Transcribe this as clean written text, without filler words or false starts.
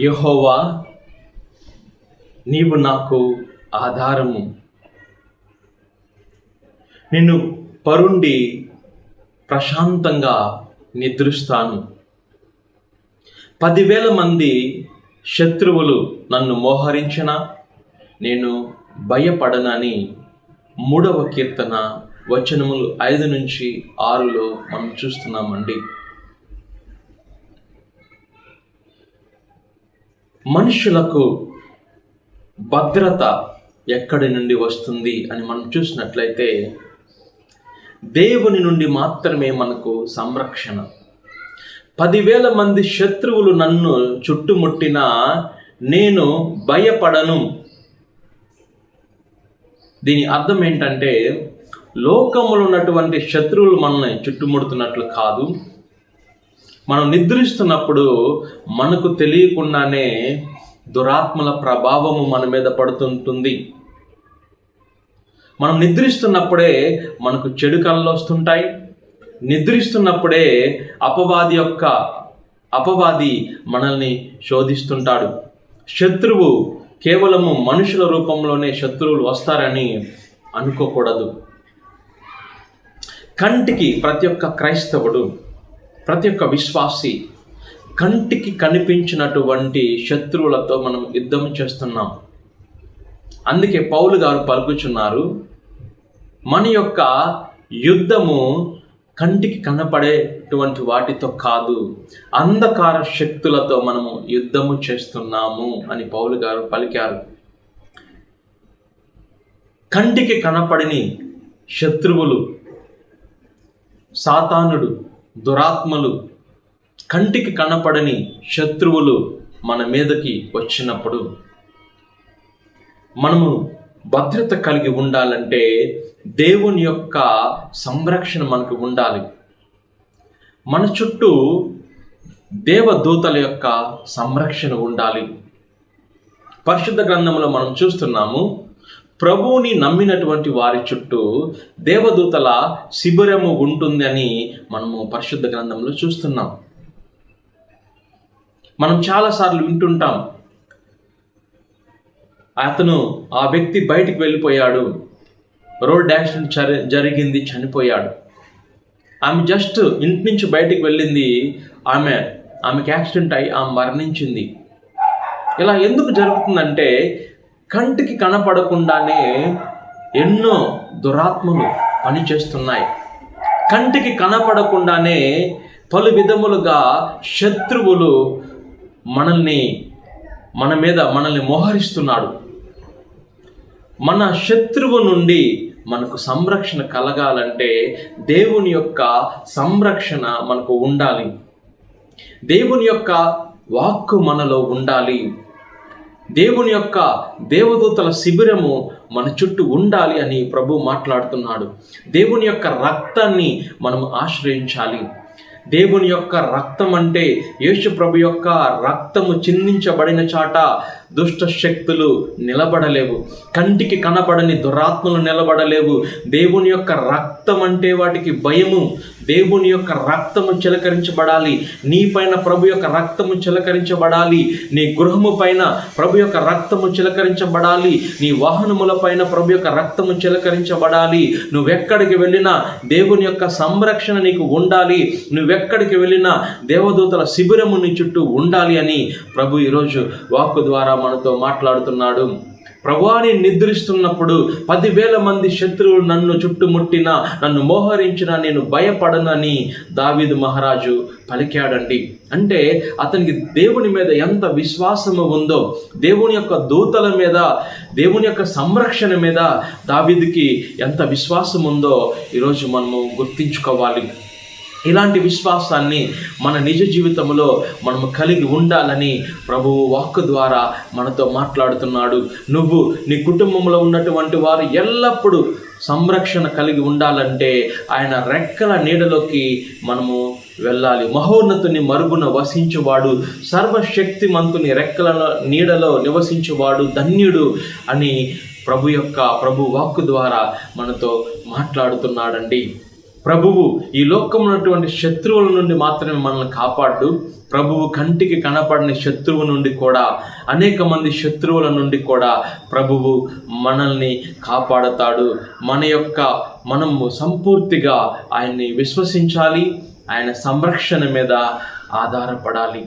యెహోవా, నీవు నాకు ఆధారము. నేను పరుండి ప్రశాంతంగా నిద్రిస్తాను. 10,000 మంది శత్రువులు నన్ను మోహరించినా నేను భయపడనని 3వ కీర్తన వచనములు 5-6లో మనం చూస్తున్నామండి. మనుషులకు భద్రత ఎక్కడి నుండి వస్తుంది అని మనం చూసినట్లయితే దేవుని నుండి మాత్రమే మనకు సంరక్షణ. 10,000 మంది శత్రువులు నన్ను చుట్టుముట్టినా నేను భయపడను. దీని అర్థం ఏంటంటే, లోకములో ఉన్నటువంటి శత్రువులు మనల్ని చుట్టుముడుతున్నట్లు కాదు. మనం నిద్రిస్తున్నప్పుడు మనకు తెలియకుండానే దురాత్మల ప్రభావము మన మీద పడుతుంటుంది. మనం నిద్రిస్తున్నప్పుడే మనకు చెడు కలలు వస్తుంటాయి. నిద్రిస్తున్నప్పుడే అపవాది మనల్ని శోధిస్తుంటాడు. శత్రువు కేవలము మనుషుల రూపంలోనే శత్రువులు వస్తారని అనుకోకూడదు. కంటికి ప్రతి ఒక్క క్రైస్తవుడు, ప్రతి ఒక్క విశ్వాసి కంటికి కనిపించినటువంటి శత్రువులతో మనం యుద్ధం చేస్తున్నాం. అందుకే పౌలు గారు పలుకుచున్నారు, మన యొక్క యుద్ధము కంటికి కనపడేటువంటి వాటితో కాదు, అంధకార శక్తులతో మనము యుద్ధము చేస్తున్నాము అని పౌలు గారు పలికారు. కంటికి కనపడని శత్రువులు, సాతానుడు, దురాత్మలు, కంటికి కనపడని శత్రువులు మన మీదకి వచ్చినప్పుడు మనము భద్రత కలిగి ఉండాలంటే దేవుని యొక్క సంరక్షణ మనకు ఉండాలి. మన చుట్టూ దేవదూతల యొక్క సంరక్షణ ఉండాలి. పరిశుద్ధ గ్రంథంలో మనం చూస్తున్నాము, ప్రభువుని నమ్మినటువంటి వారి చుట్టూ దేవదూతల శిబిరము ఉంటుంది అని మనము పరిశుద్ధ గ్రంథంలో చూస్తున్నాం. మనం చాలాసార్లు వింటుంటాం, ఆ వ్యక్తి బయటికి వెళ్ళిపోయాడు, రోడ్ యాక్సిడెంట్ జరిగింది, చనిపోయాడు. ఆమె జస్ట్ ఇంటి నుంచి బయటికి వెళ్ళింది, ఆమెకి యాక్సిడెంట్ అయి ఆమె మరణించింది. ఇలా ఎందుకు జరుగుతుందంటే, కంటికి కనపడకుండానే ఎన్నో దురాత్మలు పనిచేస్తున్నాయి. కంటికి కనపడకుండానే పలు విధములుగా శత్రువులు మనల్ని మోహరిస్తున్నాడు. మన శత్రువు నుండి మనకు సంరక్షణ కలగాలంటే దేవుని యొక్క సంరక్షణ మనకు ఉండాలి. దేవుని యొక్క వాక్కు మనలో ఉండాలి. దేవుని యొక్క దేవదూతల శిబిరము మన చుట్టూ ఉండాలి అని ప్రభు మాట్లాడుతున్నాడు. దేవుని యొక్క రక్తాన్ని మనం ఆశ్రయించాలి. దేవుని యొక్క రక్తం అంటే యేసు ప్రభు యొక్క రక్తము చిందించబడిన చాట దుష్ట శక్తులు నిలబడలేవు. కంటికి కనబడని దురాత్మలు నిలబడలేవు. దేవుని యొక్క రక్తం అంటే వాటికి భయము. దేవుని యొక్క రక్తము చిలకరించబడాలి. నీ పైన ప్రభు యొక్క రక్తము చిలకరించబడాలి. నీ గృహము పైన ప్రభు యొక్క రక్తము చిలకరించబడాలి. నీ వాహనముల పైన ప్రభు యొక్క రక్తము చిలకరించబడాలి. నువ్వెక్కడికి వెళ్ళినా దేవుని యొక్క సంరక్షణ నీకు ఉండాలి. నువ్వెక్కడికి వెళ్ళినా దేవదూతల శిబిరము నీ చుట్టూ ఉండాలి అని ప్రభు ఈరోజు వాక్కు ద్వారా మనతో మాట్లాడుతున్నాడు. ప్రభువాని నిద్రిస్తున్నప్పుడు 10,000 మంది శత్రువులు నన్ను చుట్టుముట్టినా, నన్ను మోహరించినా నేను భయపడనని దావీదు మహారాజు పలికాడండి. అంటే అతనికి దేవుని మీద ఎంత విశ్వాసము ఉందో, దేవుని యొక్క దూతల మీద, దేవుని యొక్క సంరక్షణ మీద దావీదుకి ఎంత విశ్వాసం ఉందో ఈరోజు మనము గుర్తించుకోవాలి. ఇలాంటి విశ్వాసాన్ని మన నిజ జీవితంలో మనము కలిగి ఉండాలని ప్రభువు వాక్కు ద్వారా మనతో మాట్లాడుతున్నాడు. నువ్వు, నీ కుటుంబంలో ఉన్నటువంటి వారు ఎల్లప్పుడూ సంరక్షణ కలిగి ఉండాలంటే ఆయన రెక్కల నీడలోకి మనము వెళ్ళాలి. మహోన్నతుని మరుగున వసించువాడు, సర్వశక్తిమంతుని రెక్కల నీడలో నివసించువాడు ధన్యుడు అని ప్రభు వాక్కు ద్వారా మనతో మాట్లాడుతున్నాడండి. ప్రభువు ఈ లోకంలో ఉన్నటువంటి శత్రువుల నుండి మాత్రమే మనల్ని కాపాడు. ప్రభువు కంటికి కనపడని శత్రువు నుండి కూడా, అనేక మంది శత్రువుల నుండి కూడా ప్రభువు మనల్ని కాపాడతాడు. మనము సంపూర్తిగా ఆయన్ని విశ్వసించాలి, ఆయన సంరక్షణ మీద ఆధారపడాలి.